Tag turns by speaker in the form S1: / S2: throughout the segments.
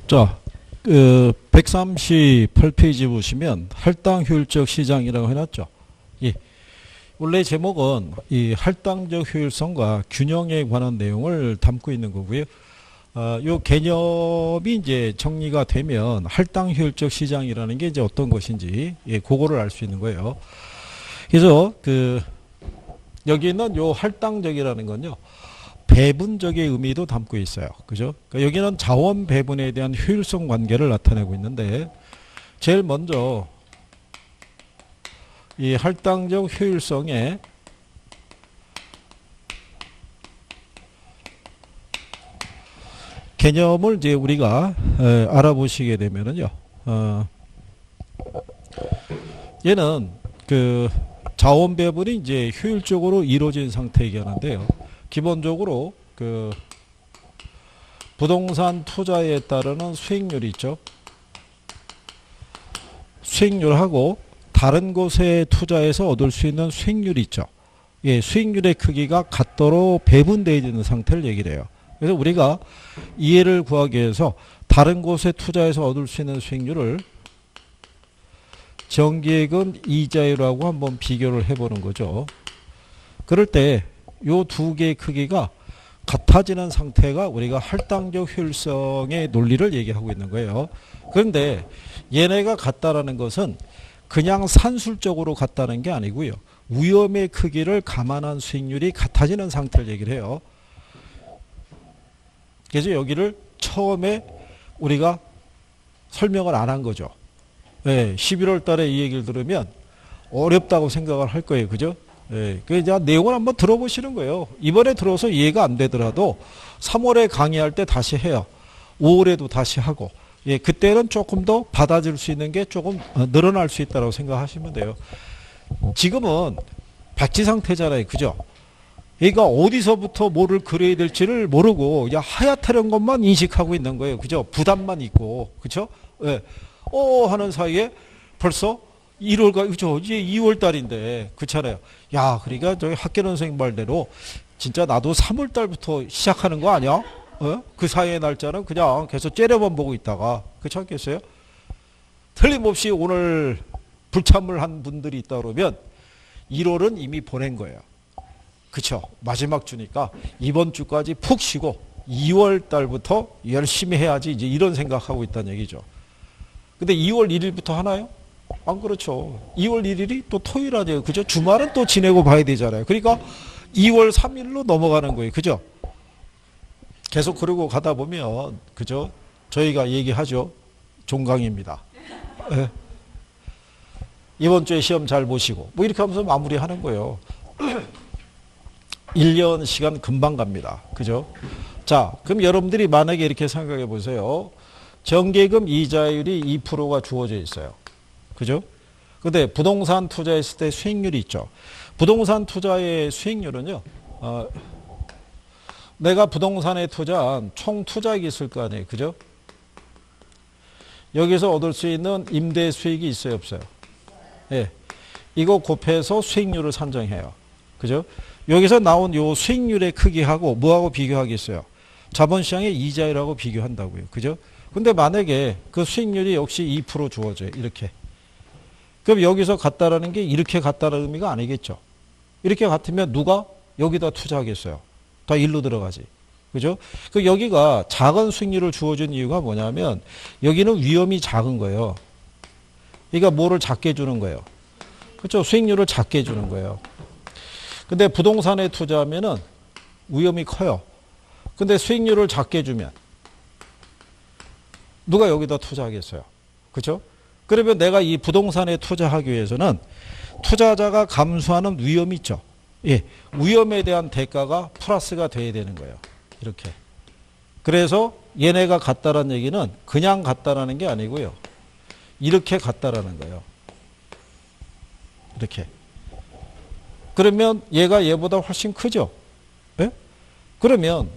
S1: 자, 138페이지 보시면 할당 효율적 시장이라고 해놨죠. 예. 원래 제목은 이 할당적 효율성과 균형에 관한 내용을 담고 있는 거고요. 요 개념이 이제 정리가 되면 할당 효율적 시장이라는 게 이제 어떤 것인지, 예, 그거를 알 수 있는 거예요. 그래서 여기 있는 요 할당적이라는 건요, 배분적의 의미도 담고 있어요. 그죠? 그러니까 여기는 자원 배분에 대한 효율성 관계를 나타내고 있는데, 제일 먼저 이 할당적 효율성의 개념을 이제 우리가 알아보시게 되면은요, 얘는 자원 배분이 이제 효율적으로 이루어진 상태 얘기하는데요. 기본적으로 부동산 투자에 따르는 수익률이 있죠. 수익률하고 다른 곳에 투자해서 얻을 수 있는 수익률이 있죠. 예, 수익률의 크기가 같도록 배분되어 있는 상태를 얘기를 해요. 그래서 우리가 이해를 구하기 위해서 다른 곳에 투자해서 얻을 수 있는 수익률을 정기예금 이자율하고 한번 비교를 해보는 거죠. 그럴 때 요 두 개의 크기가 같아지는 상태가 우리가 할당적 효율성의 논리를 얘기하고 있는 거예요. 그런데 얘네가 같다라는 것은 그냥 산술적으로 같다는 게 아니고요. 위험의 크기를 감안한 수익률이 같아지는 상태를 얘기를 해요. 그래서 여기를 처음에 우리가 설명을 안 한 거죠. 네, 11월 달에 이 얘기를 들으면 어렵다고 생각을 할 거예요. 그죠? 네, 그래서 내용을 한번 들어보시는 거예요. 이번에 들어서 이해가 안 되더라도 3월에 강의할 때 다시 해요. 5월에도 다시 하고. 예, 그때는 조금 더 받아줄 수 있는 게 조금 늘어날 수 있다고 생각하시면 돼요. 지금은 백지 상태잖아요. 그죠? 그러니까 어디서부터 뭐를 그려야 될지를 모르고 그냥 하얗다는 것만 인식하고 있는 거예요. 그죠? 부담만 있고. 그죠? 예. 하는 사이에 벌써 1월가, 그죠? 이제 2월 달인데. 그렇잖아요. 야, 그러니까 저희 학교는 선생님 말대로 진짜 나도 3월 달부터 시작하는 거 아니야? 그 사이의 날짜는 그냥 계속 째려만 보고 있다가. 그렇지 않겠어요? 틀림없이 오늘 불참을 한 분들이 있다 그러면 1월은 이미 보낸 거예요. 그쵸? 마지막 주니까 이번 주까지 푹 쉬고 2월 달부터 열심히 해야지 이제 이런 생각하고 있다는 얘기죠. 근데 2월 1일부터 하나요? 안 그렇죠. 2월 1일이 또 토요일 아니에요. 그죠? 주말은 또 지내고 봐야 되잖아요. 그러니까 2월 3일로 넘어가는 거예요. 그죠? 계속 그러고 가다 보면, 그죠? 저희가 얘기하죠. 종강입니다. 네. 이번 주에 시험 잘 보시고, 뭐 이렇게 하면서 마무리하는 거예요. 1년 시간 금방 갑니다. 그죠? 자, 그럼 여러분들이 만약에 이렇게 생각해 보세요. 정기예금 이자율이 2%가 주어져 있어요. 그죠? 근데 부동산 투자했을 때 수익률이 있죠. 부동산 투자의 수익률은요, 내가 부동산에 투자한 총 투자액이 있을 거 아니에요. 그죠? 여기서 얻을 수 있는 임대 수익이 있어요, 없어요? 예. 이거 곱해서 수익률을 산정해요. 그죠? 여기서 나온 요 수익률의 크기하고 뭐하고 비교하겠어요? 자본시장의 이자율하고 비교한다고요. 그죠? 근데 만약에 그 수익률이 역시 2% 주어져요. 이렇게. 그럼 여기서 같다라는 게 이렇게 같다는 의미가 아니겠죠. 이렇게 같으면 누가 여기다 투자하겠어요? 다 일로 들어가지. 그죠? 그 여기가 작은 수익률을 주어준 이유가 뭐냐면 여기는 위험이 작은 거예요. 그러니까 뭐를 작게 주는 거예요. 그렇죠? 수익률을 작게 주는 거예요. 근데 부동산에 투자하면은 위험이 커요. 근데 수익률을 작게 주면 누가 여기다 투자하겠어요? 그렇죠? 그러면 내가 이 부동산에 투자하기 위해서는 투자자가 감수하는 위험이 있죠. 예, 위험에 대한 대가가 플러스가 돼야 되는 거예요. 이렇게. 그래서 얘네가 같다라는 얘기는 그냥 같다라는 게 아니고요. 이렇게 같다라는 거예요. 이렇게. 그러면 얘가 얘보다 훨씬 크죠. 예? 그러면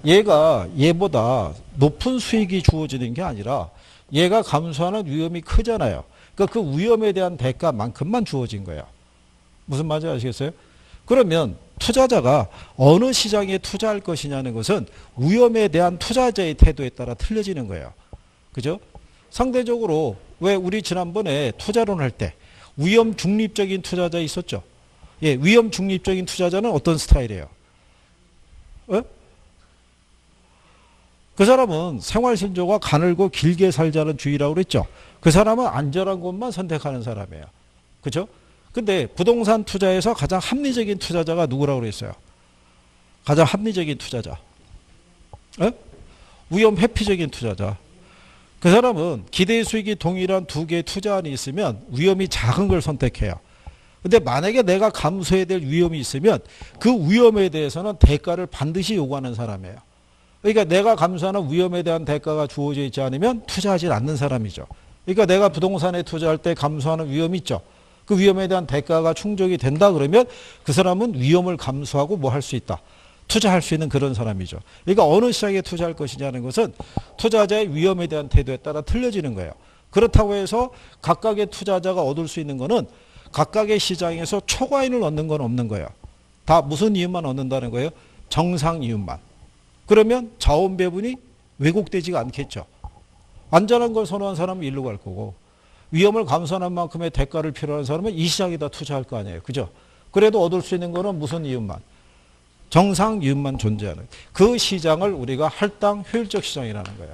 S1: 얘가 얘보다 높은 수익이 주어지는 게 아니라 얘가 감수하는 위험이 크잖아요. 그러니까 그 위험에 대한 대가만큼만 주어진 거예요. 무슨 말인지 아시겠어요? 그러면 투자자가 어느 시장에 투자할 것이냐는 것은 위험에 대한 투자자의 태도에 따라 틀려지는 거예요. 그죠? 상대적으로 왜 우리 지난번에 투자론 할 때 위험 중립적인 투자자 있었죠? 예, 위험 중립적인 투자자는 어떤 스타일이에요? 어? 그 사람은 생활신조가 가늘고 길게 살자는 주의라고 그랬죠? 그 사람은 안전한 곳만 선택하는 사람이에요. 그죠? 근데 부동산 투자에서 가장 합리적인 투자자가 누구라고 그랬어요? 가장 합리적인 투자자. 어? 위험 회피적인 투자자. 그 사람은 기대 수익이 동일한 두 개의 투자안이 있으면 위험이 작은 걸 선택해요. 근데 만약에 내가 감수해야 될 위험이 있으면 그 위험에 대해서는 대가를 반드시 요구하는 사람이에요. 그러니까 내가 감수하는 위험에 대한 대가가 주어져 있지 않으면 투자하지 않는 사람이죠. 그러니까 내가 부동산에 투자할 때 감수하는 위험이 있죠. 그 위험에 대한 대가가 충족이 된다 그러면 그 사람은 위험을 감수하고 뭐 할 수 있다. 투자할 수 있는 그런 사람이죠. 그러니까 어느 시장에 투자할 것이냐는 것은 투자자의 위험에 대한 태도에 따라 틀려지는 거예요. 그렇다고 해서 각각의 투자자가 얻을 수 있는 거는 각각의 시장에서 초과인을 얻는 건 없는 거예요. 다 무슨 이윤만 얻는다는 거예요? 정상 이윤만. 그러면 자원 배분이 왜곡되지가 않겠죠. 안전한 걸 선호한 사람은 일로 갈 거고 위험을 감수하는 만큼의 대가를 필요한 사람은 이 시장에다 투자할 거 아니에요. 그죠? 그래도 얻을 수 있는 거는 무슨 이윤만? 정상 이윤만 존재하는 그 시장을 우리가 할당 효율적 시장이라는 거예요.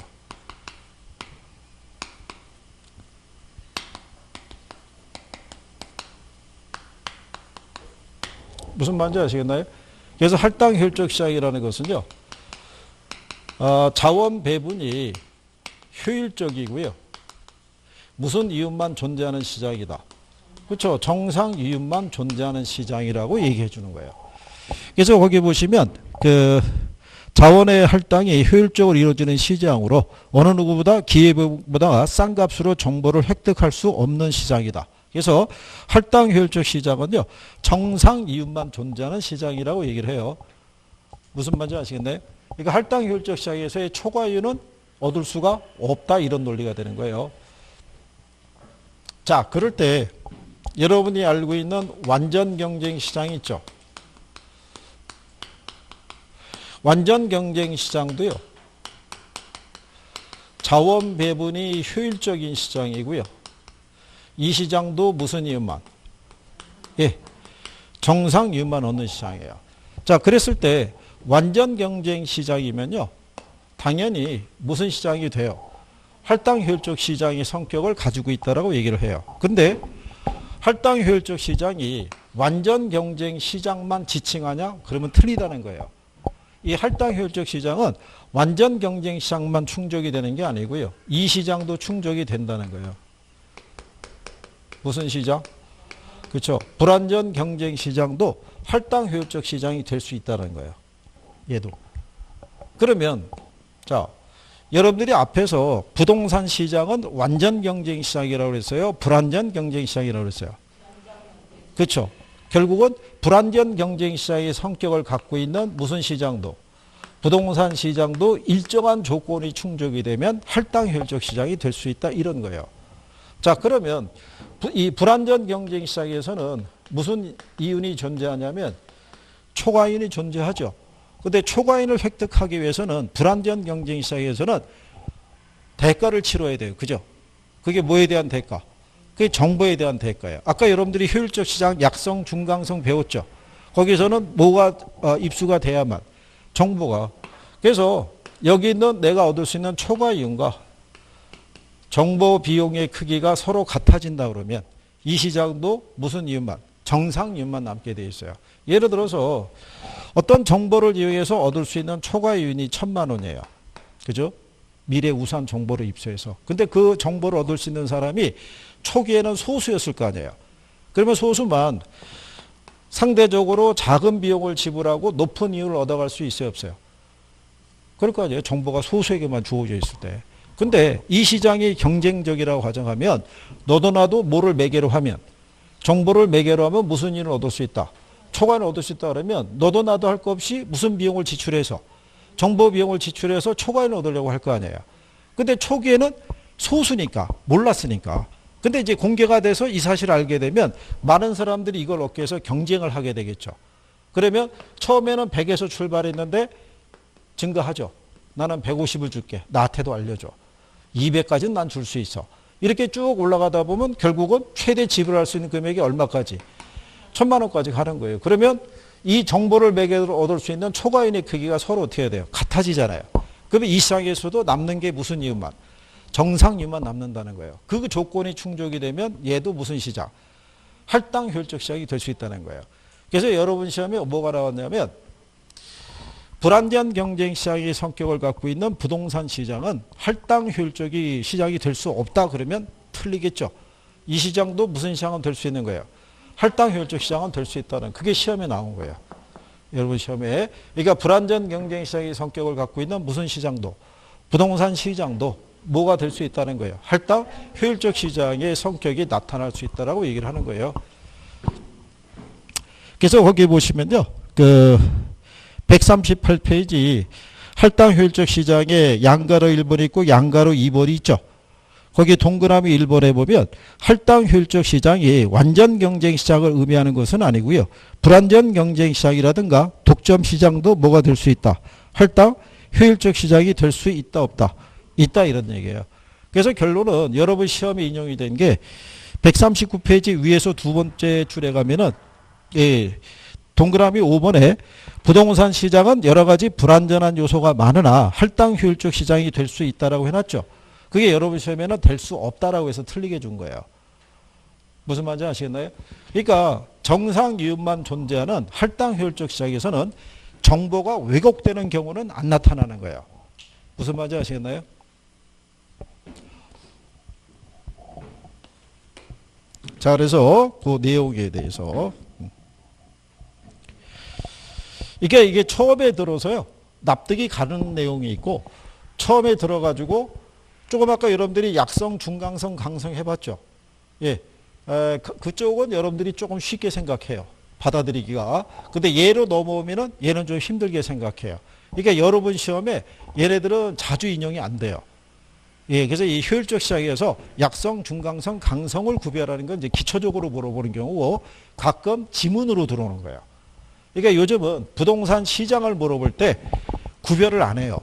S1: 무슨 말인지 아시겠나요? 그래서 할당 효율적 시장이라는 것은요. 자원 배분이 효율적이고요. 무슨 이윤만 존재하는 시장이다. 그렇죠. 정상 이윤만 존재하는 시장이라고 얘기해 주는 거예요. 그래서 거기 보시면 그 자원의 할당이 효율적으로 이루어지는 시장으로 어느 누구보다 기회보다 싼 값으로 정보를 획득할 수 없는 시장이다. 그래서 할당 효율적 시장은요. 정상 이윤만 존재하는 시장이라고 얘기를 해요. 무슨 말인지 아시겠나요? 그러니까 할당 효율적 시장에서의 초과 이윤은 얻을 수가 없다 이런 논리가 되는 거예요. 자, 그럴 때 여러분이 알고 있는 완전 경쟁 시장이 있죠. 완전 경쟁 시장도요. 자원 배분이 효율적인 시장이고요. 이 시장도 무슨 이윤만? 예, 정상 이윤만 얻는 시장이에요. 자, 그랬을 때 완전 경쟁 시장이면요. 당연히 무슨 시장이 돼요? 할당 효율적 시장의 성격을 가지고 있다라고 얘기를 해요. 근데 할당 효율적 시장이 완전 경쟁 시장만 지칭하냐? 그러면 틀리다는 거예요. 이 할당 효율적 시장은 완전 경쟁 시장만 충족이 되는 게 아니고요. 이 시장도 충족이 된다는 거예요. 무슨 시장? 그렇죠. 불완전 경쟁 시장도 할당 효율적 시장이 될 수 있다는 거예요. 얘도. 그러면 자, 여러분들이 앞에서 부동산 시장은 완전 경쟁 시장이라고 했어요. 불완전 경쟁 시장이라고 했어요. 그렇죠. 결국은 불완전 경쟁 시장의 성격을 갖고 있는 무슨 시장도 부동산 시장도 일정한 조건이 충족이 되면 할당 효율적 시장이 될 수 있다 이런 거예요. 자, 그러면 이 불완전 경쟁 시장에서는 무슨 이윤이 존재하냐면 초과이윤이 존재하죠. 근데 초과이윤을 획득하기 위해서는 불완전 경쟁 시장에서는 대가를 치러야 돼요. 그죠? 그게 뭐에 대한 대가? 그게 정보에 대한 대가예요. 아까 여러분들이 효율적 시장 약성, 중강성 배웠죠. 거기서는 뭐가 입수가 돼야만 정보가. 그래서 여기 있는 내가 얻을 수 있는 초과이윤과 정보 비용의 크기가 서로 같아진다 그러면 이 시장도 무슨 이윤만? 정상 이윤만 남게 돼 있어요. 예를 들어서 어떤 정보를 이용해서 얻을 수 있는 초과이윤이 1,000만 원이에요. 그죠? 미래 우산 정보를 입수해서. 근데 그 정보를 얻을 수 있는 사람이 초기에는 소수였을 거 아니에요. 그러면 소수만 상대적으로 작은 비용을 지불하고 높은 이윤을 얻어갈 수 있어요, 없어요? 그럴 거 아니에요. 정보가 소수에게만 주어져 있을 때. 근데 이 시장이 경쟁적이라고 가정하면 너도 나도 뭐를 매개로 하면 정보를 매개로 하면 무슨 이윤을 얻을 수 있다. 초과를 얻을 수 있다 그러면 너도 나도 할 거 없이 무슨 비용을 지출해서 정보 비용을 지출해서 초과를 얻으려고 할 거 아니에요. 근데 초기에는 소수니까 몰랐으니까. 근데 이제 공개가 돼서 이 사실을 알게 되면 많은 사람들이 이걸 얻기 위해서 경쟁을 하게 되겠죠. 그러면 처음에는 100에서 출발했는데 증가하죠. 나는 150을 줄게. 나한테도 알려줘. 200까지는 난 줄 수 있어. 이렇게 쭉 올라가다 보면 결국은 최대 지불할 수 있는 금액이 얼마까지? 1000만 원까지 가는 거예요. 그러면 이 정보를 매개로 얻을 수 있는 초과인의 크기가 서로 어떻게 해야 돼요? 같아지잖아요. 그러면 이 시장에서도 남는 게 무슨 이유만? 정상 이유만 남는다는 거예요. 그 조건이 충족이 되면 얘도 무슨 시장? 할당 효율적 시장이 될 수 있다는 거예요. 그래서 여러분 시험에 뭐가 나왔냐면 불안전 경쟁 시장의 성격을 갖고 있는 부동산 시장은 할당 효율적인 시장이 될 수 없다 그러면 틀리겠죠. 이 시장도 무슨 시장은 될 수 있는 거예요? 할당 효율적 시장은 될 수 있다는 그게 시험에 나온 거예요. 여러분 시험에. 그러니까 불안전 경쟁 시장의 성격을 갖고 있는 무슨 시장도 부동산 시장도 뭐가 될 수 있다는 거예요. 할당 효율적 시장의 성격이 나타날 수 있다라고 얘기를 하는 거예요. 그래서 거기 보시면요. 138페이지 할당 효율적 시장에 양가로 1번이 있고 양가로 2번이 있죠. 거기 동그라미 1번에 보면 할당 효율적 시장이 완전 경쟁 시장을 의미하는 것은 아니고요. 불완전 경쟁 시장이라든가 독점 시장도 뭐가 될 수 있다. 할당 효율적 시장이 될 수 있다 없다. 있다 이런 얘기예요. 그래서 결론은 여러분 시험에 인용이 된 게 139페이지 위에서 두 번째 줄에 가면은 동그라미 5번에 부동산 시장은 여러 가지 불안전한 요소가 많으나 할당 효율적 시장이 될 수 있다라고 해놨죠. 그게 여러분 시험에는 될 수 없다라고 해서 틀리게 준 거예요. 무슨 말인지 아시겠나요? 그러니까 정상 이윤만 존재하는 할당 효율적 시장에서는 정보가 왜곡되는 경우는 안 나타나는 거예요. 무슨 말인지 아시겠나요? 자, 그래서 그 내용에 대해서 이게 처음에 들어서요. 납득이 가는 내용이 있고 처음에 들어가지고 조금 아까 여러분들이 약성, 중강성, 강성 해봤죠. 예, 그쪽은 여러분들이 조금 쉽게 생각해요. 받아들이기가. 근데 얘로 넘어오면은 얘는 좀 힘들게 생각해요. 그러니까 여러분 시험에 얘네들은 자주 인용이 안 돼요. 예, 그래서 이 효율적 시장에서 약성, 중강성, 강성을 구별하는 건 이제 기초적으로 물어보는 경우고 가끔 지문으로 들어오는 거예요. 그러니까 요즘은 부동산 시장을 물어볼 때 구별을 안 해요.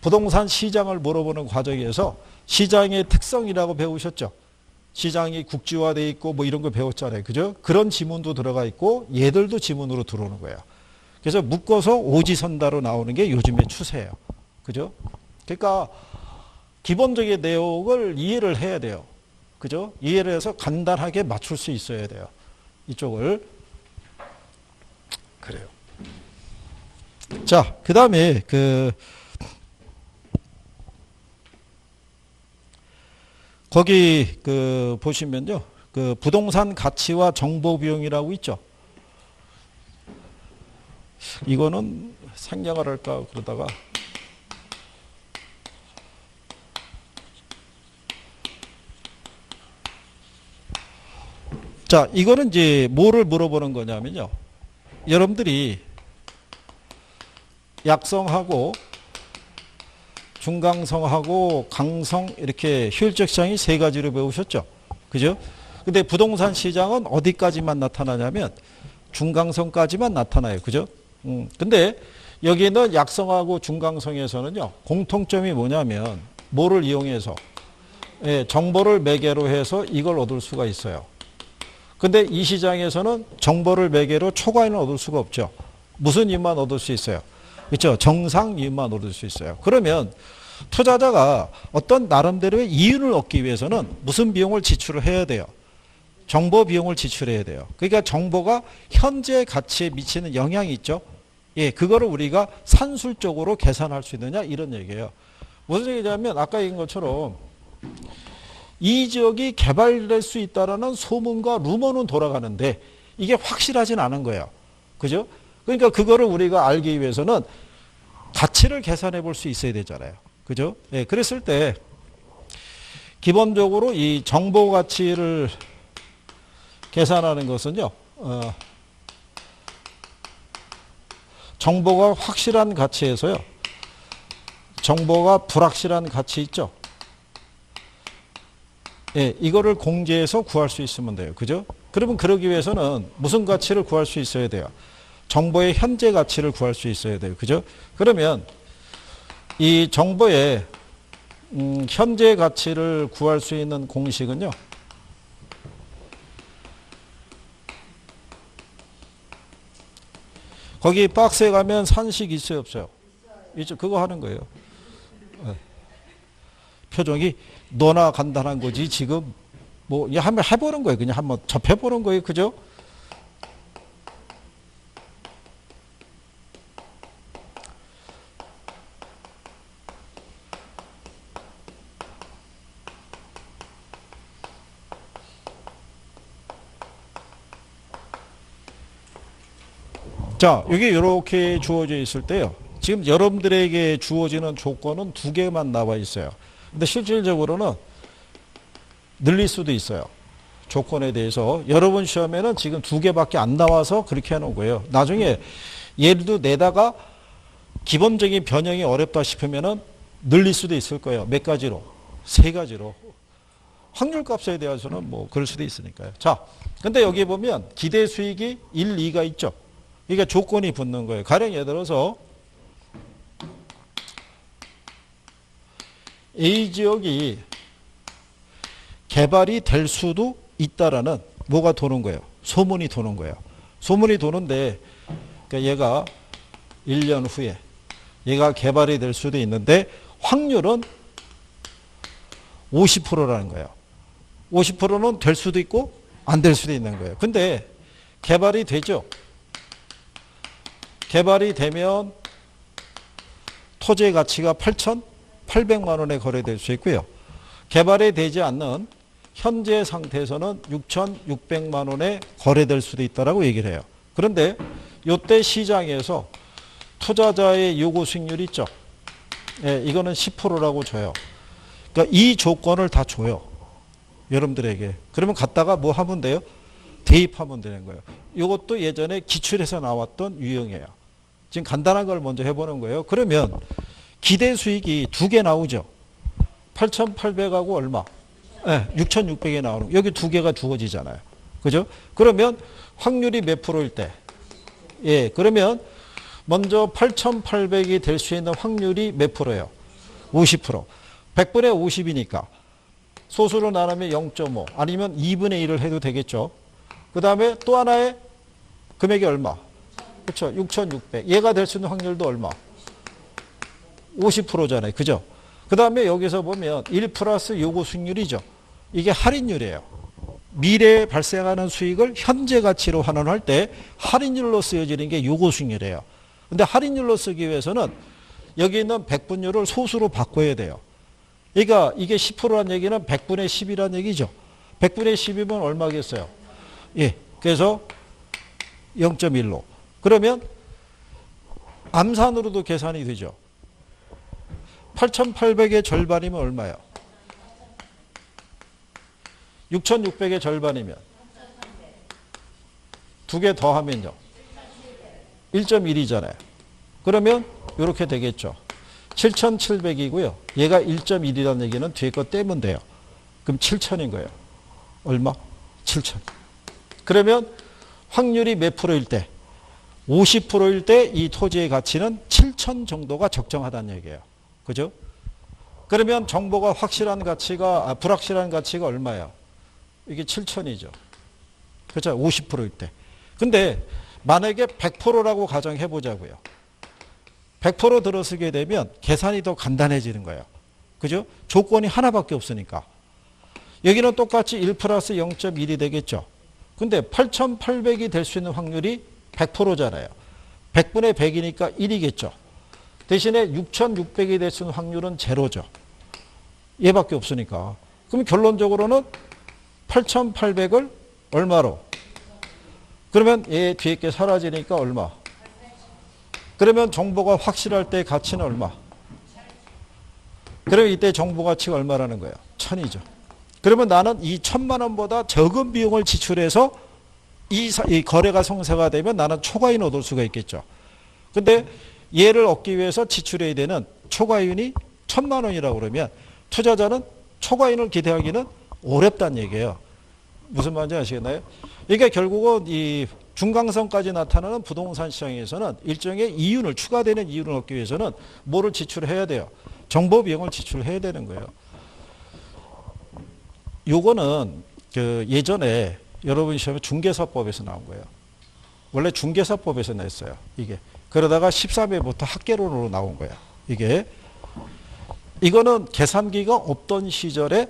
S1: 부동산 시장을 물어보는 과정에서 시장의 특성이라고 배우셨죠. 시장이 국지화되어 있고 뭐 이런 거 배웠잖아요. 그죠? 그런 지문도 들어가 있고 얘들도 지문으로 들어오는 거예요. 그래서 묶어서 오지선다로 나오는 게 요즘의 추세예요. 그죠? 그러니까 기본적인 내용을 이해를 해야 돼요. 그죠? 이해를 해서 간단하게 맞출 수 있어야 돼요. 이쪽을. 그래요. 자, 그 다음에 거기 보시면요. 부동산 가치와 정보 비용이라고 있죠. 이거는 생략을 할까 그러다가 자, 이거는 이제 뭐를 물어보는 거냐면요. 여러분들이 약성하고 중강성하고 강성 이렇게 효율적 시장이 세 가지로 배우셨죠. 그죠? 근데 부동산 시장은 어디까지만 나타나냐면 중강성까지만 나타나요. 그죠? 근데 여기는 약성하고 중강성에서는요. 공통점이 뭐냐면 뭐를 이용해서 정보를 매개로 해서 이걸 얻을 수가 있어요. 근데 이 시장에서는 정보를 매개로 초과인을 얻을 수가 없죠. 무슨 이윤만 얻을 수 있어요? 그렇죠? 정상 이윤만 얻을 수 있어요. 그러면 투자자가 어떤 나름대로의 이윤을 얻기 위해서는 무슨 비용을 지출을 해야 돼요? 정보 비용을 지출해야 돼요. 그러니까 정보가 현재 가치에 미치는 영향이 있죠. 예, 그거를 우리가 산술적으로 계산할 수 있느냐 이런 얘기예요. 무슨 얘기냐면 아까 얘기한 것처럼 이 지역이 개발될 수 있다라는 소문과 루머는 돌아가는데 이게 확실하진 않은 거예요. 그죠? 그러니까 그거를 우리가 알기 위해서는 가치를 계산해 볼 수 있어야 되잖아요. 그죠? 예, 그랬을 때 기본적으로 이 정보 가치를 계산하는 것은요. 정보가 확실한 가치에서요. 정보가 불확실한 가치 있죠. 예, 이거를 공제해서 구할 수 있으면 돼요. 그죠? 그러면 그러기 위해서는 무슨 가치를 구할 수 있어야 돼요? 정보의 현재 가치를 구할 수 있어야 돼요. 그죠? 그러면 이 정보의 현재 가치를 구할 수 있는 공식은요. 거기 박스에 가면 산식 있어요, 없어요? 있죠. 그거 하는 거예요. 표정이 너나 간단한 거지 지금 뭐 한번 해보는 거예요. 그냥 한번 접해보는 거예요. 그죠? 자, 여기 이렇게 주어져 있을 때요. 지금 여러분들에게 주어지는 조건은 2개만 나와 있어요. 근데 실질적으로는 늘릴 수도 있어요. 조건에 대해서. 여러분 시험에는 지금 2개밖에 안 나와서 그렇게 해놓은 거예요. 나중에 얘도 내다가 기본적인 변형이 어렵다 싶으면은 늘릴 수도 있을 거예요. 몇 가지로? 3가지로. 확률 값에 대해서는 뭐 그럴 수도 있으니까요. 자, 근데 여기 보면 기대 수익이 1, 2가 있죠. 이게 조건이 붙는 거예요. 가령 예를 들어서 A 지역이 개발이 될 수도 있다라는 뭐가 도는 거예요? 소문이 도는 거예요. 소문이 도는데 그러니까 얘가 1년 후에 얘가 개발이 될 수도 있는데 확률은 50%라는 거예요. 50%는 될 수도 있고 안 될 수도 있는 거예요. 근데 개발이 되죠. 개발이 되면 토지의 가치가 8,800만 원에 거래될 수 있고요. 개발이 되지 않는 현재 상태에서는 6,600만 원에 거래될 수도 있다라고 얘기를 해요. 그런데 이때 시장에서 투자자의 요구 수익률이 있죠. 예, 이거는 10%라고 줘요. 그러니까 이 조건을 다 줘요. 여러분들에게. 그러면 갖다가 뭐 하면 돼요? 대입하면 되는 거예요. 이것도 예전에 기출에서 나왔던 유형이에요. 지금 간단한 걸 먼저 해보는 거예요. 그러면 기대 수익이 2개 나오죠. 8,800하고 얼마? 네, 6,600에 나오는 여기 2개가 주어지잖아요. 그죠? 그러면 확률이 몇 프로일 때? 예, 그러면 먼저 8,800이 될 수 있는 확률이 몇 프로예요? 50%. 100분의 50이니까 소수로 나누면 0.5 아니면 2분의 1을 해도 되겠죠. 그 다음에 또 하나의 금액이 얼마? 그렇죠. 6,600. 얘가 될 수 있는 확률도 얼마? 50%잖아요. 그죠? 그 다음에 여기서 보면 1 플러스 요구 수익률이죠. 이게 할인율이에요. 미래에 발생하는 수익을 현재 가치로 환원할 때 할인율로 쓰여지는 게 요구 수익률이에요. 근데 할인율로 쓰기 위해서는 여기 있는 백분율을 소수로 바꿔야 돼요. 그러니까 이게 10%란 얘기는 100분의 10이란 얘기죠. 100분의 10이면 얼마겠어요? 예. 그래서 0.1로. 그러면 암산으로도 계산이 되죠. 8,800의 절반이면 얼마예요? 6,600의 절반이면 2개 더하면요. 1.1이잖아요. 그러면 이렇게 되겠죠. 7,700이고요. 얘가 1.1이라는 얘기는 뒤에 거 떼면 돼요. 그럼 7,000인 거예요. 얼마? 7,000. 그러면 확률이 몇 프로일 때? 50%일 때 이 토지의 가치는 7,000 정도가 적정하다는 얘기예요. 그죠? 그러면 정보가 확실한 가치가, 불확실한 가치가 얼마야? 이게 7,000이죠. 그렇죠? 50%일 때. 근데 만약에 100%라고 가정해 보자고요. 100% 들어서게 되면 계산이 더 간단해지는 거예요. 그죠? 조건이 하나밖에 없으니까. 여기는 똑같이 1 플러스 0.1이 되겠죠. 근데 8,800이 될 수 있는 확률이 100%잖아요. 100분의 100이니까 1이겠죠. 대신에 6,600이 될 수 있는 확률은 제로죠. 얘밖에 없으니까. 그럼 결론적으로는 8,800을 얼마로? 그러면 얘 뒤에 게 사라지니까 얼마? 그러면 정보가 확실할 때 가치는 얼마? 그러면 이때 정보 가치가 얼마라는 거예요? 1,000이죠. 그러면 나는 이 1,000만 원보다 적은 비용을 지출해서 이 거래가 성사가 되면 나는 초과이익 얻을 수가 있겠죠. 근데 얘를 얻기 위해서 지출해야 되는 초과이익이 1,000만 원이라고 그러면 투자자는 초과이익을 기대하기는 어렵다는 얘기예요. 무슨 말인지 아시겠나요? 이게 결국은 이 중강성까지 나타나는 부동산 시장에서는 일종의 이윤을, 추가되는 이윤을 얻기 위해서는 뭐를 지출해야 돼요? 정보 비용을 지출해야 되는 거예요. 요거는 그 예전에 여러분 시험에 중개사법에서 나온 거예요. 원래 중개사법에서 냈어요. 이게. 그러다가 13회부터 학개론으로 나온 거야. 이거는 계산기가 없던 시절에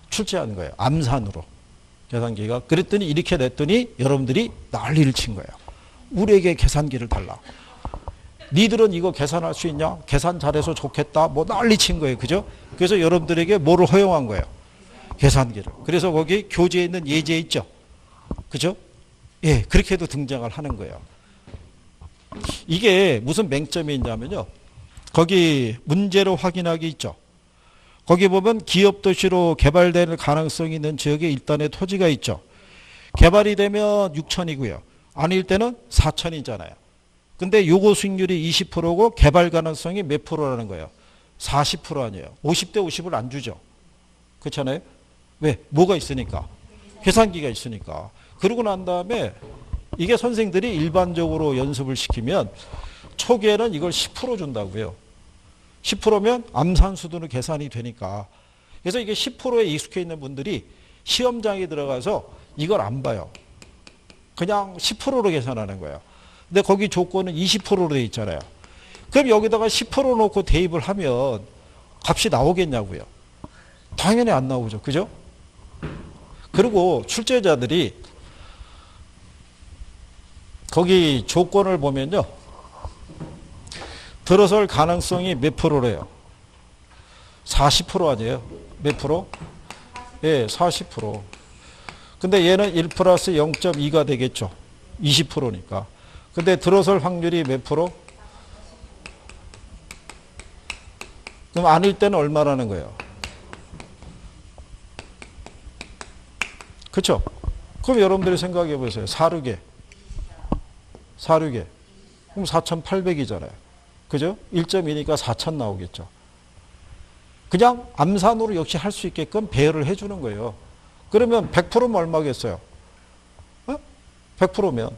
S1: 출제한 거예요. 암산으로. 계산기가. 그랬더니 이렇게 냈더니 여러분들이 난리를 친 거예요. 우리에게 계산기를 달라. 니들은 이거 계산할 수 있냐? 계산 잘해서 좋겠다. 뭐 난리 친 거예요. 그죠? 그래서 여러분들에게 뭐를 허용한 거예요? 계산기를. 그래서 거기 교재에 있는 예제 있죠? 그죠? 예, 그렇게도 등장을 하는 거예요. 이게 무슨 맹점이 있냐면요. 거기 문제로 확인하기 있죠. 거기 보면 기업 도시로 개발될 가능성이 있는 지역에 일단의 토지가 있죠. 개발이 되면 6천이고요. 아닐 때는 4천이잖아요. 근데 요거 수익률이 20%고 개발 가능성이 몇 프로라는 거예요? 40% 아니에요. 50대 50을 안 주죠. 그렇잖아요. 왜? 뭐가 있으니까. 계산기가 있으니까. 그러고 난 다음에 이게 선생들이 일반적으로 연습을 시키면 초기에는 이걸 10% 준다고요. 10%면 암산 수준으로 계산이 되니까. 그래서 이게 10%에 익숙해 있는 분들이 시험장에 들어가서 이걸 안 봐요. 그냥 10%로 계산하는 거예요. 근데 거기 조건은 20%로 돼 있잖아요. 그럼 여기다가 10% 놓고 대입을 하면 값이 나오겠냐고요. 당연히 안 나오죠. 그죠? 그리고 출제자들이 거기 조건을 보면요. 들어설 가능성이 몇 프로래요? 40% 아니에요? 몇 프로? 예, 40%. 근데 얘는 1 플러스 0.2가 되겠죠. 20%니까. 근데 들어설 확률이 몇 프로? 그럼 아닐 때는 얼마라는 거예요? 그렇죠? 그럼 여러분들이 생각해 보세요. 4륙에. 그럼 4,800이잖아요. 그죠? 1.2니까 4,000 나오겠죠. 그냥 암산으로 역시 할 수 있게끔 배열을 해주는 거예요. 그러면 100%면 얼마겠어요? 100%면.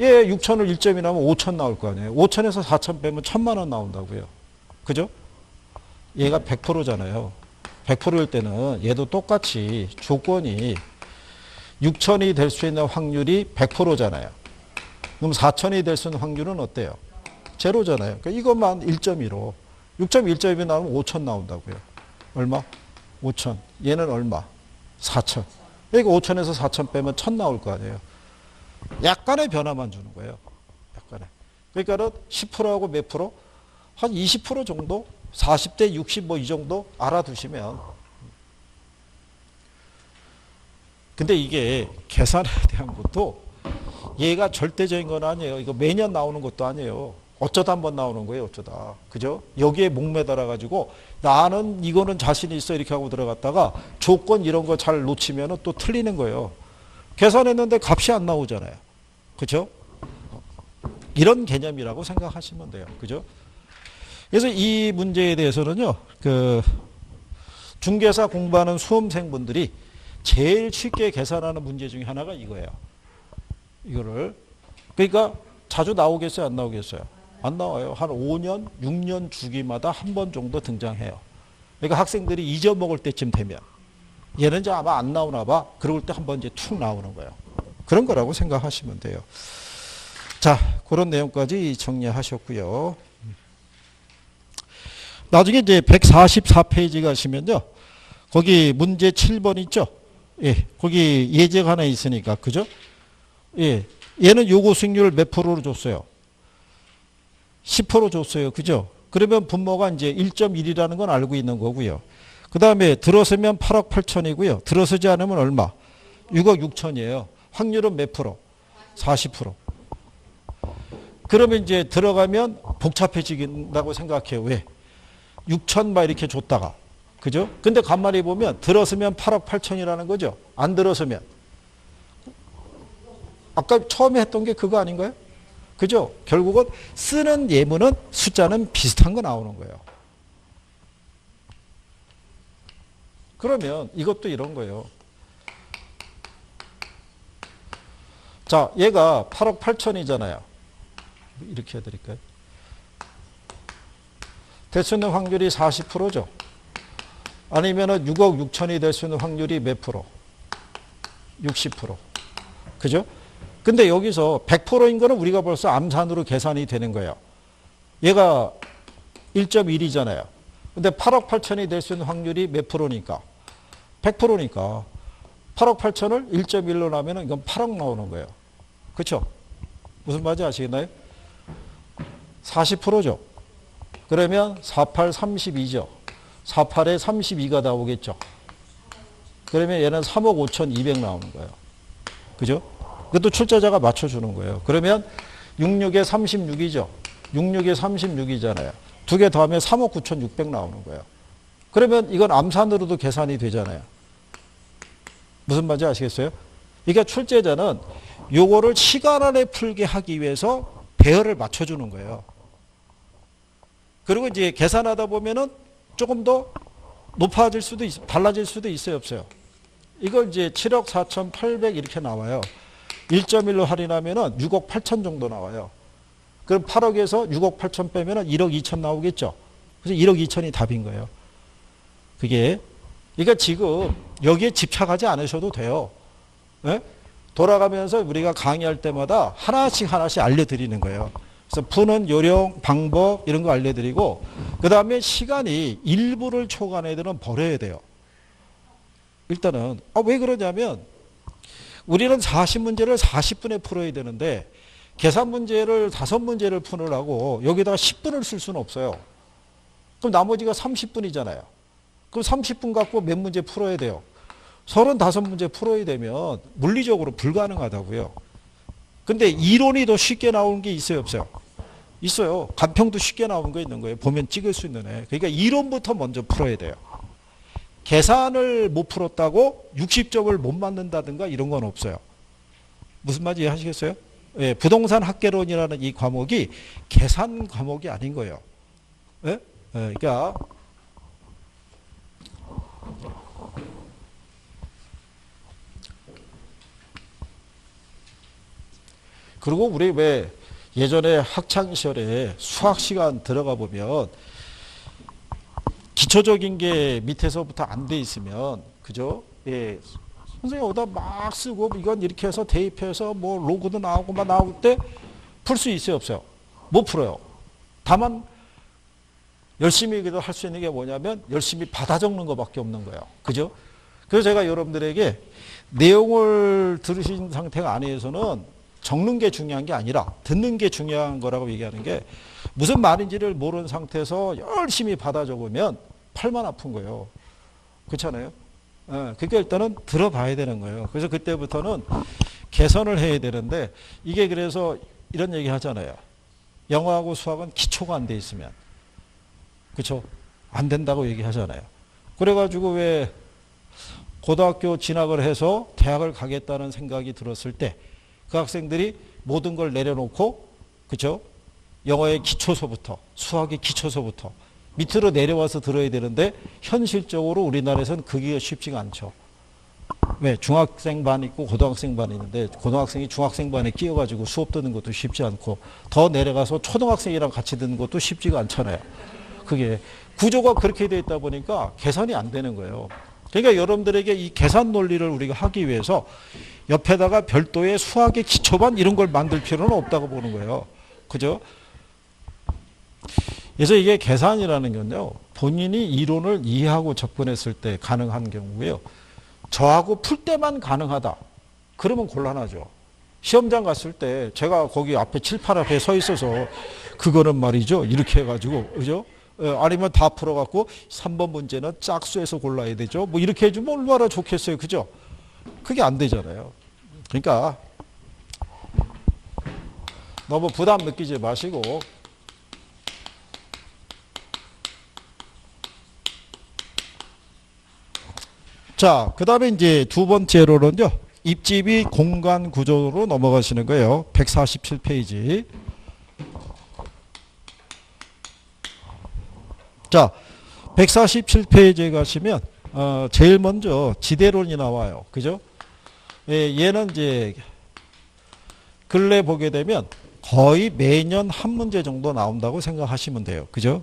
S1: 예, 6천을 1점이 나면 5천 나올 거 아니에요. 5천에서 4천 빼면 1,000만 원 나온다고요. 그죠? 얘가 100%잖아요. 100%일 때는 얘도 똑같이 조건이 6천이 될 수 있는 확률이 100%잖아요. 그럼 4천이 될 수 있는 확률은 어때요? 제로잖아요. 그러니까 이것만 1.2로 6.1점이 나오면 5천 나온다고요. 얼마? 5천. 얘는 얼마? 4천. 그러니까 5천에서 4천 빼면 1,000 나올 거 아니에요. 약간의 변화만 주는 거예요. 약간의. 그러니까는 10%하고 몇 프로? 한 20% 정도? 40대 60 뭐 이 정도 알아두시면. 근데 이게 계산에 대한 것도 얘가 절대적인 건 아니에요. 이거 매년 나오는 것도 아니에요. 어쩌다 한번 나오는 거예요. 어쩌다. 그죠? 여기에 목매달아 가지고 나는 이거는 자신이 있어 이렇게 하고 들어갔다가 조건 이런 거 잘 놓치면 또 틀리는 거예요. 계산했는데 값이 안 나오잖아요. 그죠? 이런 개념이라고 생각하시면 돼요. 그죠? 그래서 이 문제에 대해서는요. 중개사 공부하는 수험생분들이 제일 쉽게 계산하는 문제 중에 하나가 이거예요. 이거를. 그러니까 자주 나오겠어요? 안 나오겠어요? 안 나와요. 한 5년, 6년 주기마다 한 번 정도 등장해요. 그러니까 학생들이 잊어먹을 때쯤 되면 얘는 이제 아마 안 나오나 봐. 그럴 때 한 번 이제 툭 나오는 거예요. 그런 거라고 생각하시면 돼요. 자, 그런 내용까지 정리하셨고요. 나중에 이제 144페이지 가시면요. 거기 문제 7번 있죠? 예, 거기 예제가 하나 있으니까. 그죠? 예. 얘는 요구 수익률을 몇 프로로 줬어요? 10% 줬어요. 그죠? 그러면 분모가 이제 1.1이라는 건 알고 있는 거고요. 그 다음에 들어서면 8억 8천이고요. 들어서지 않으면 얼마? 6억 6천이에요. 확률은 몇 프로? 40%. 그러면 이제 들어가면 복잡해지긴다고 생각해요. 왜? 6천 막 이렇게 줬다가. 그죠? 근데 간만에 보면 들어서면 8억 8천이라는 거죠. 안 들어서면. 아까 처음에 했던 게 그거 아닌가요? 그죠? 결국은 쓰는 예문은 숫자는 비슷한 거 나오는 거예요. 그러면 이것도 이런 거예요. 자, 얘가 8억 8천이잖아요. 이렇게 해드릴까요? 될 수 있는 확률이 40%죠. 아니면은 6억 6천이 될 수 있는 확률이 몇 프로? 60%. 그죠? 근데 여기서 100%인 거는 우리가 벌써 암산으로 계산이 되는 거예요. 얘가 1.1이잖아요. 근데 8억 8천이 될 수 있는 확률이 몇 프로니까? 100%니까. 8억 8천을 1.1로 나면은 이건 8억 나오는 거예요. 그렇죠? 무슨 말인지 아시겠나요? 40%죠. 그러면 48, 32죠. 48에 32가 나오겠죠. 그러면 얘는 3억 5천 2백 나오는 거예요. 그죠? 그것도 출제자가 맞춰주는 거예요. 그러면 66에 36이죠. 66에 36이잖아요. 두 개 더하면 3억 9천 6백 나오는 거예요. 그러면 이건 암산으로도 계산이 되잖아요. 무슨 말인지 아시겠어요? 그러니까 출제자는 요거를 시간 안에 풀게 하기 위해서 배열을 맞춰주는 거예요. 그리고 이제 계산하다 보면은 조금 더 높아질 수도 달라질 수도 있어요, 없어요? 이걸 이제 7억 4천 8백 이렇게 나와요. 1.1로 할인하면은 6억 8천 정도 나와요. 그럼 8억에서 6억 8천 빼면은 1억 2천 나오겠죠. 그래서 1억 2천이 답인 거예요. 그게 그러니까 지금 여기에 집착하지 않으셔도 돼요. 네? 돌아가면서 우리가 강의할 때마다 하나씩 알려드리는 거예요. 그래서 푸는 요령, 방법 이런 거 알려드리고 그 다음에 시간이 1분을 초과한 애들은 버려야 돼요. 일단은 왜 그러냐면 우리는 40문제를 40분에 풀어야 되는데 계산 문제를 5문제를 푸느라고 여기다가 10분을 쓸 수는 없어요. 그럼 나머지가 30분이잖아요. 그럼 30분 갖고 몇 문제 풀어야 돼요? 35문제 풀어야 되면 물리적으로 불가능하다고요. 근데 이론이 더 쉽게 나오는 게 있어요, 없어요? 있어요. 간평도 쉽게 나오는 거 있는 거예요. 보면 찍을 수 있는 애. 그러니까 이론부터 먼저 풀어야 돼요. 계산을 못 풀었다고 60점을 못 맞는다든가 이런 건 없어요. 무슨 말인지 이해하시겠어요? 예, 부동산 학개론이라는 이 과목이 계산 과목이 아닌 거예요. 예? 예, 그러니까 그리고 우리 왜 예전에 학창시절에 수학 시간 들어가 보면 기초적인 게 밑에서부터 안 돼 있으면 그죠? 예. 선생님 여기다 막 쓰고 이건 이렇게 해서 대입해서 뭐 로그도 나오고 막 나올 때 풀 수 있어요, 없어요? 못 풀어요. 다만 열심히 할 수 있는 게 뭐냐면 열심히 받아 적는 것밖에 없는 거예요. 그죠? 그래서 제가 여러분들에게 내용을 들으신 상태 안에서는 적는 게 중요한 게 아니라 듣는 게 중요한 거라고 얘기하는 게 무슨 말인지를 모르는 상태에서 열심히 받아 적으면 팔만 아픈 거예요. 그렇잖아요? 그러니까 일단은 들어봐야 되는 거예요. 그래서 그때부터는 개선을 해야 되는데 이게 그래서 이런 얘기 하잖아요. 영어하고 수학은 기초가 안 돼 있으면 그렇죠? 안 된다고 얘기하잖아요. 그래가지고 왜 고등학교 진학을 해서 대학을 가겠다는 생각이 들었을 때 그 학생들이 모든 걸 내려놓고 그렇죠? 영어의 기초서부터 수학의 기초서부터 밑으로 내려와서 들어야 되는데 현실적으로 우리나라에서는 그게 쉽지가 않죠. 왜? 중학생 반 있고 고등학생 반 있는데 고등학생이 중학생 반에 끼어가지고 수업 듣는 것도 쉽지 않고 더 내려가서 초등학생이랑 같이 듣는 것도 쉽지가 않잖아요. 그게 구조가 그렇게 되어 있다 보니까 계산이 안 되는 거예요. 그러니까 여러분들에게 이 계산 논리를 우리가 하기 위해서 옆에다가 별도의 수학의 기초반 이런 걸 만들 필요는 없다고 보는 거예요. 그죠? 그래서 이게 계산이라는 건요. 본인이 이론을 이해하고 접근했을 때 가능한 경우고요. 저하고 풀 때만 가능하다. 그러면 곤란하죠. 시험장 갔을 때 제가 거기 앞에 칠판 앞에 서 있어서 그거는 말이죠. 이렇게 해가지고 그죠? 아니면 다 풀어갖고 3번 문제는 짝수에서 골라야 되죠. 뭐 이렇게 해주면 얼마나 좋겠어요. 그죠? 그게 안 되잖아요. 그러니까 너무 부담 느끼지 마시고 자, 그 다음에 이제 두 번째로는요. 입집이 공간 구조로 넘어가시는 거예요. 147페이지. 자, 147페이지에 가시면 제일 먼저 지대론이 나와요. 그죠? 예, 얘는 이제 근래 보게 되면 거의 매년 한 문제 정도 나온다고 생각하시면 돼요. 그죠?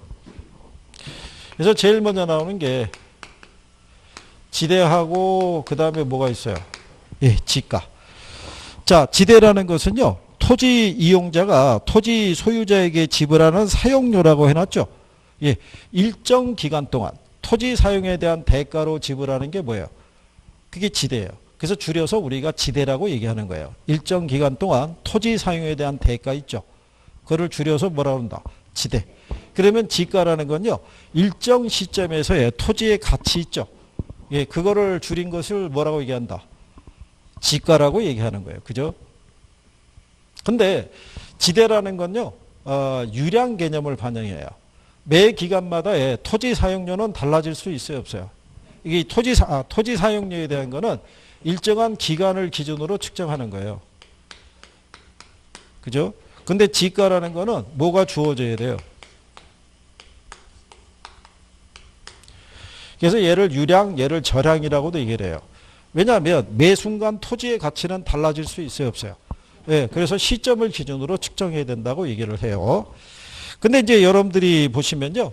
S1: 그래서 제일 먼저 나오는 게 지대하고 그 다음에 뭐가 있어요? 예, 지가. 자, 지대라는 것은요, 토지 이용자가 토지 소유자에게 지불하는 사용료라고 해놨죠. 예, 일정 기간 동안 토지 사용에 대한 대가로 지불하는 게 뭐예요? 그게 지대예요. 그래서 줄여서 우리가 지대라고 얘기하는 거예요. 일정 기간 동안 토지 사용에 대한 대가 있죠. 그거를 줄여서 뭐라고 한다? 지대. 그러면 지가라는 건요, 일정 시점에서의 토지의 가치 있죠. 예, 그거를 줄인 것을 뭐라고 얘기한다? 지가라고 얘기하는 거예요. 그죠? 근데 지대라는 건요, 유량 개념을 반영해요. 매 기간마다의 토지 사용료는 달라질 수 있어요, 없어요? 이게 토지 사용료에 대한 거는 일정한 기간을 기준으로 측정하는 거예요. 그죠? 근데 지가라는 거는 뭐가 주어져야 돼요? 그래서 얘를 유량, 얘를 저량이라고도 얘기를 해요. 왜냐하면 매 순간 토지의 가치는 달라질 수 있어요, 없어요? 예, 그래서 시점을 기준으로 측정해야 된다고 얘기를 해요. 근데 이제 여러분들이 보시면요,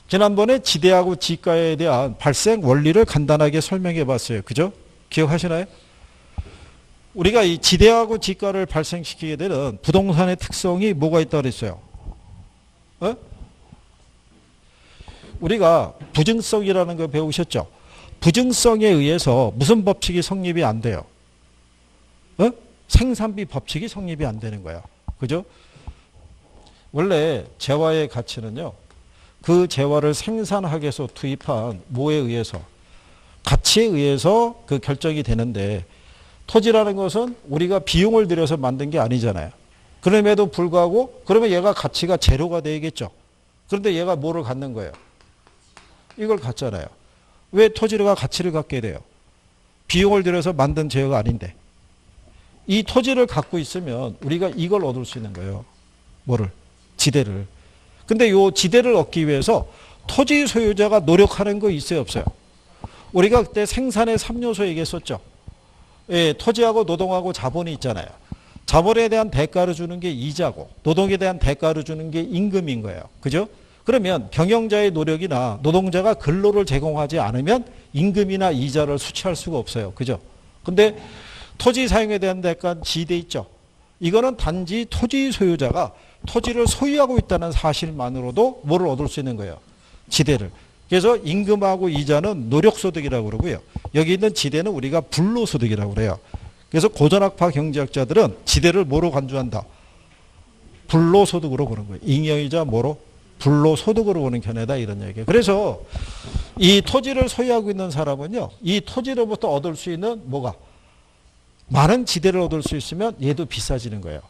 S1: 지난번에 지대하고 지가에 대한 발생 원리를 간단하게 설명해 봤어요. 그죠? 기억하시나요? 우리가 이 지대하고 지가를 발생시키게 되는 부동산의 특성이 뭐가 있다고 그랬어요? 우리가 부증성이라는 거 배우셨죠? 부증성에 의해서 무슨 법칙이 성립이 안 돼요? 생산비 법칙이 성립이 안 되는 거예요. 그죠? 원래 재화의 가치는요, 그 재화를 생산하기 위해서 투입한 뭐에 의해서? 가치에 의해서 그 결정이 되는데, 토지라는 것은 우리가 비용을 들여서 만든 게 아니잖아요. 그럼에도 불구하고, 그러면 얘가 가치가 제로가 되겠죠. 그런데 얘가 뭐를 갖는 거예요? 이걸 갖잖아요. 왜 토지가 가치를 갖게 돼요? 비용을 들여서 만든 재화가 아닌데. 이 토지를 갖고 있으면 우리가 이걸 얻을 수 있는 거예요. 뭐를? 지대를. 근데 요 지대를 얻기 위해서 토지 소유자가 노력하는 거 있어요, 없어요? 우리가 그때 생산의 3요소 얘기했었죠. 예, 토지하고 노동하고 자본이 있잖아요. 자본에 대한 대가를 주는 게 이자고, 노동에 대한 대가를 주는 게 임금인 거예요. 그죠? 그러면 경영자의 노력이나 노동자가 근로를 제공하지 않으면 임금이나 이자를 수취할 수가 없어요. 그죠? 근데 토지 사용에 대한 대가는 지대 있죠. 이거는 단지 토지 소유자가 토지를 소유하고 있다는 사실만으로도 뭐를 얻을 수 있는 거예요? 지대를. 그래서 임금하고 이자는 노력소득이라고 그러고요. 여기 있는 지대는 우리가 불로소득이라고 그래요. 그래서 고전학파 경제학자들은 지대를 뭐로 간주한다? 불로소득으로 보는 거예요. 잉여이자 뭐로? 불로소득으로 보는 견해다, 이런 얘기예요. 그래서 이 토지를 소유하고 있는 사람은요, 이 토지로부터 얻을 수 있는 뭐가? 많은 지대를 얻을 수 있으면 얘도 비싸지는 거예요.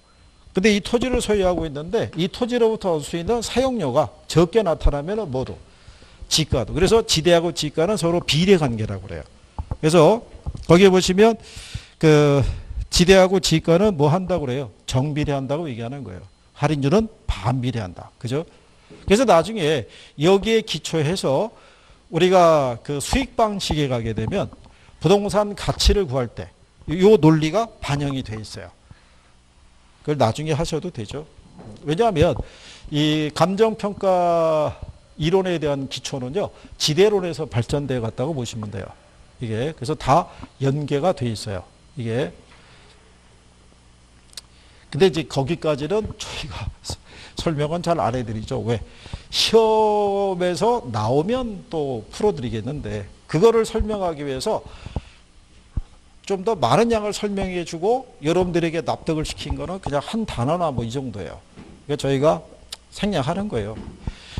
S1: 근데 이 토지를 소유하고 있는데 이 토지로부터 얻을 수 있는 사용료가 적게 나타나면 뭐도? 지가도. 그래서 지대하고 지가는 서로 비례 관계라고 그래요. 그래서 거기에 보시면 그 지대하고 지가는 뭐 한다고 그래요? 정비례한다고 얘기하는 거예요. 할인율은 반비례한다. 그죠? 그래서 나중에 여기에 기초해서 우리가 그 수익 방식에 가게 되면 부동산 가치를 구할 때 이 논리가 반영이 돼 있어요. 그걸 나중에 하셔도 되죠. 왜냐하면 이 감정평가 이론에 대한 기초는요, 지대론에서 발전되어 갔다고 보시면 돼요. 이게 그래서 다 연계가 돼 있어요. 이게 근데 이제 거기까지는 저희가 설명은 잘 안 해드리죠. 왜? 시험에서 나오면 또 풀어드리겠는데 그거를 설명하기 위해서 좀 더 많은 양을 설명해 주고 여러분들에게 납득을 시킨 거는 그냥 한 단어나 뭐 이 정도예요. 그러니까 저희가 생략하는 거예요.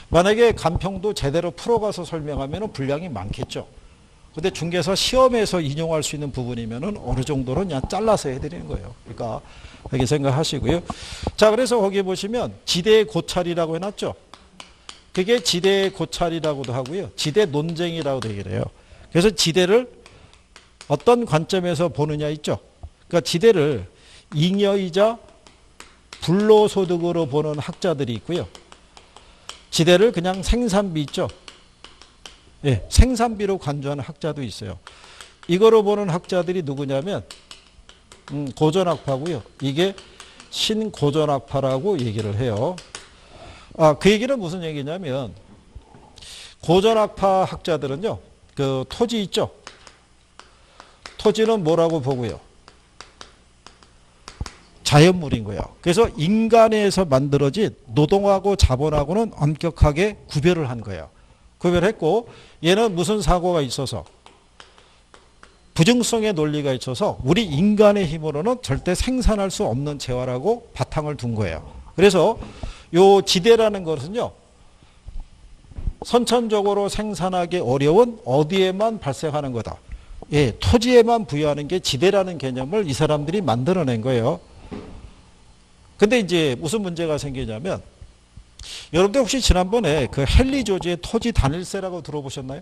S1: 만약에 간평도 제대로 풀어가서 설명하면 분량이 많겠죠. 근데 중개사 시험에서 인용할 수 있는 부분이면 어느 정도는 그냥 잘라서 해드리는 거예요. 그러니까 그렇게 생각하시고요. 자, 그래서 거기에 보시면 지대의 고찰이라고 해놨죠. 그게 지대의 고찰이라고도 하고요. 지대 논쟁이라고도 얘기를 해요. 그래서 지대를 어떤 관점에서 보느냐 있죠. 그러니까 지대를 잉여이자 불로소득으로 보는 학자들이 있고요. 지대를 그냥 생산비 있죠. 예, 생산비로 간주하는 학자도 있어요. 이거로 보는 학자들이 누구냐면 고전학파고요. 이게 신고전학파라고 얘기를 해요. 그 얘기는 무슨 얘기냐면 고전학파 학자들은요, 그 토지 있죠? 토지는 뭐라고 보고요? 자연물인 거예요. 그래서 인간에서 만들어진 노동하고 자본하고는 엄격하게 구별을 한 거예요. 구별했고, 얘는 무슨 사고가 있어서, 부증성의 논리가 있어서 우리 인간의 힘으로는 절대 생산할 수 없는 재화라고 바탕을 둔 거예요. 그래서 요 지대라는 것은요, 선천적으로 생산하기 어려운 어디에만 발생하는 거다. 예, 토지에만 부여하는 게 지대라는 개념을 이 사람들이 만들어낸 거예요. 근데 이제 무슨 문제가 생기냐면, 여러분들 혹시 지난번에 그 헨리 조지의 토지 단일세라고 들어보셨나요?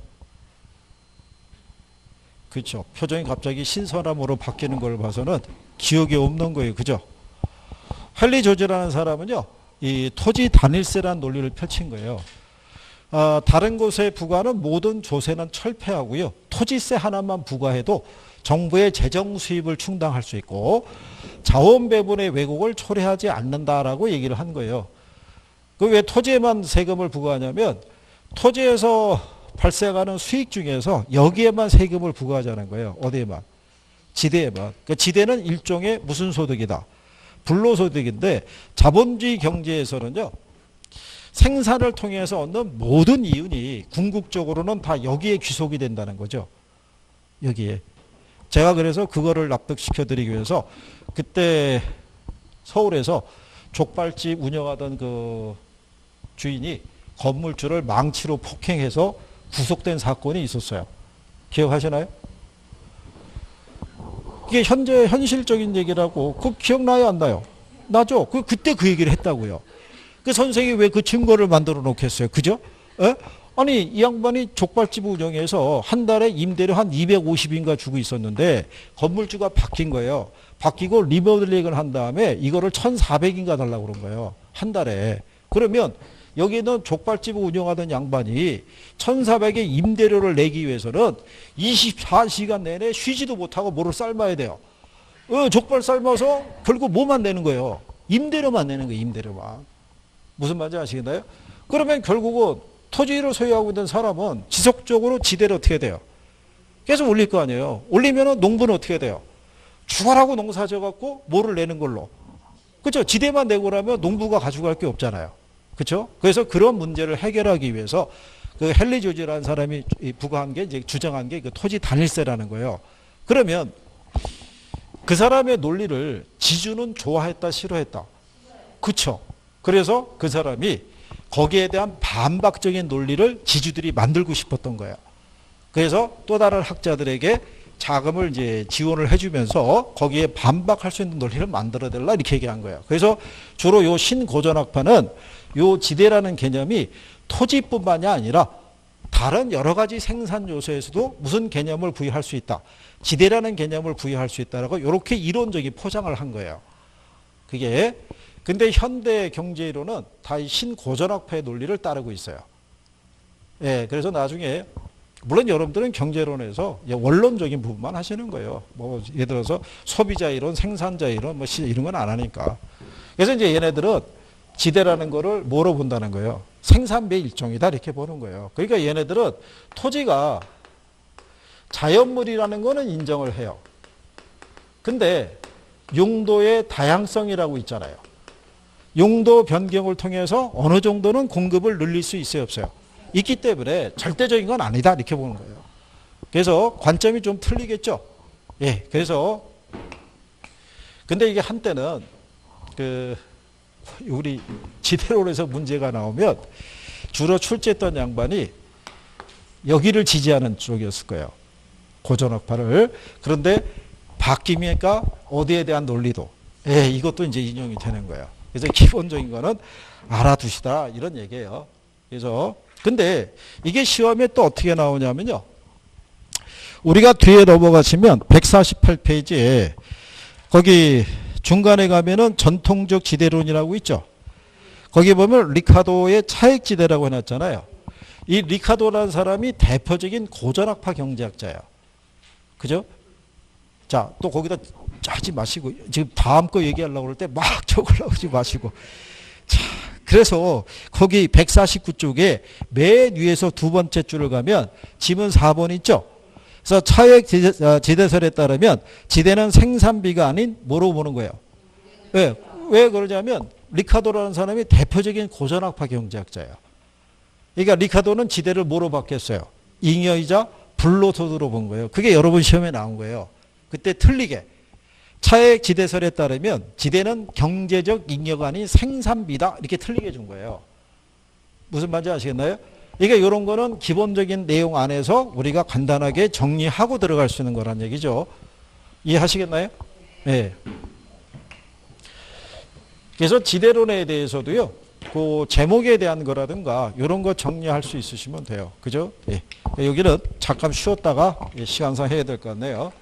S1: 그렇죠. 표정이 갑자기 신선함으로 바뀌는 걸 봐서는 기억이 없는 거예요. 그죠? 헨리 조지라는 사람은요, 이 토지 단일세라는 논리를 펼친 거예요. 다른 곳에 부과하는 모든 조세는 철폐하고요. 토지세 하나만 부과해도 정부의 재정 수입을 충당할 수 있고 자원 배분의 왜곡을 초래하지 않는다라고 얘기를 한 거예요. 그 왜 토지에만 세금을 부과하냐면 토지에서 발생하는 수익 중에서 여기에만 세금을 부과하자는 거예요. 어디에만? 지대에만. 그러니까 지대는 일종의 무슨 소득이다? 불로소득인데 자본주의 경제에서는요, 생산을 통해서 얻는 모든 이윤이 궁극적으로는 다 여기에 귀속이 된다는 거죠. 여기에. 제가 그래서 그거를 납득시켜 드리기 위해서 그때 서울에서 족발집 운영하던 그 주인이 건물주를 망치로 폭행해서 구속된 사건이 있었어요. 기억하시나요? 이게 현재 현실적인 얘기라고, 그거 기억나요, 안 나요? 나죠? 그때 그 얘기를 했다고요. 그 선생이 왜 그 증거를 만들어 놓겠어요? 그죠? 에? 아니, 이 양반이 족발집 운영해서 한 달에 임대료 한 250인가 주고 있었는데 건물주가 바뀐 거예요. 바뀌고 리모델링을 한 다음에 이거를 1,400인가 달라고 그런 거예요. 한 달에. 그러면 여기는 족발집을 운영하던 양반이 1,400의 임대료를 내기 위해서는 24시간 내내 쉬지도 못하고 뭐를 삶아야 돼요. 족발 삶아서 결국 뭐만 내는 거예요? 임대료만 내는 거예요. 임대료만. 무슨 말인지 아시겠나요? 그러면 결국은 토지를 소유하고 있는 사람은 지속적으로 지대를 어떻게 돼요? 계속 올릴 거 아니에요. 올리면 농부는 어떻게 돼요? 죽어라고 농사 져갖고 뭐를 내는 걸로. 그렇죠? 지대만 내고 나면 농부가 가져갈 게 없잖아요. 그렇죠? 그래서 그런 문제를 해결하기 위해서 그 헨리 조지라는 사람이 부과한 게, 이제 주장한 게 그 토지 단일세라는 거예요. 그러면 그 사람의 논리를 지주는 좋아했다, 싫어했다? 그렇죠? 그래서 그 사람이 거기에 대한 반박적인 논리를 지주들이 만들고 싶었던 거예요. 그래서 또 다른 학자들에게 자금을 이제 지원을 해주면서 거기에 반박할 수 있는 논리를 만들어달라 이렇게 얘기한 거예요. 그래서 주로 요 신고전학파는 요 지대라는 개념이 토지뿐만이 아니라 다른 여러 가지 생산 요소에서도 무슨 개념을 부여할 수 있다. 지대라는 개념을 부여할 수 있다라고 이렇게 이론적인 포장을 한 거예요. 그게 근데 현대 경제이론은 다 이 신고전학파의 논리를 따르고 있어요. 예, 그래서 나중에 물론 여러분들은 경제론에서 원론적인 부분만 하시는 거예요. 뭐 예를 들어서 소비자 이론, 생산자 이론, 뭐 이런 건 안 하니까. 그래서 이제 얘네들은 지대라는 거를 뭐로 본다는 거예요? 생산비의 일종이다 이렇게 보는 거예요. 그러니까 얘네들은 토지가 자연물이라는 거는 인정을 해요. 근데 용도의 다양성이라고 있잖아요. 용도 변경을 통해서 어느 정도는 공급을 늘릴 수 있어요, 없어요? 있기 때문에 절대적인 건 아니다 이렇게 보는 거예요. 그래서 관점이 좀 틀리겠죠. 예, 그래서 근데 이게 한때는 그 우리 지대론에서 문제가 나오면 주로 출제했던 양반이 여기를 지지하는 쪽이었을 거예요. 고전학파를. 그런데 바뀌니까 어디에 대한 논리도 예, 이것도 이제 인용이 되는 거예요. 그래서 기본적인 거는 알아두시다 이런 얘기예요. 그래서 근데 이게 시험에 또 어떻게 나오냐면요. 우리가 뒤에 넘어가시면 148페이지에 거기 중간에 가면은 전통적 지대론이라고 있죠. 거기 보면 리카도의 차액지대라고 해놨잖아요. 이 리카도라는 사람이 대표적인 고전학파 경제학자예요. 그죠? 자, 또 거기다 하지 마시고 지금 다음 거 얘기하려고 그럴 때 막 적으려고 하지 마시고 자, 그래서 거기 149쪽에 맨 위에서 두 번째 줄을 가면 지문 4번 있죠. 그래서 차액 지대설에 따르면 지대는 생산비가 아닌 뭐로 보는 거예요. 왜 그러냐면 리카도라는 사람이 대표적인 고전학파 경제학자예요. 그러니까 리카도는 지대를 뭐로 바뀌었어요? 잉여이자 불로소득으로 본 거예요. 그게 여러분 시험에 나온 거예요. 그때 틀리게. 차액 지대설에 따르면 지대는 경제적 잉여가 아닌 생산비다. 이렇게 틀리게 준 거예요. 무슨 말인지 아시겠나요? 그러니까 이런 거는 기본적인 내용 안에서 우리가 간단하게 정리하고 들어갈 수 있는 거란 얘기죠. 이해하시겠나요? 네. 그래서 지대론에 대해서도요. 그 제목에 대한 거라든가 이런 거 정리할 수 있으시면 돼요. 그죠? 예. 여기는 잠깐 쉬었다가 시간상 해야 될 것 같네요.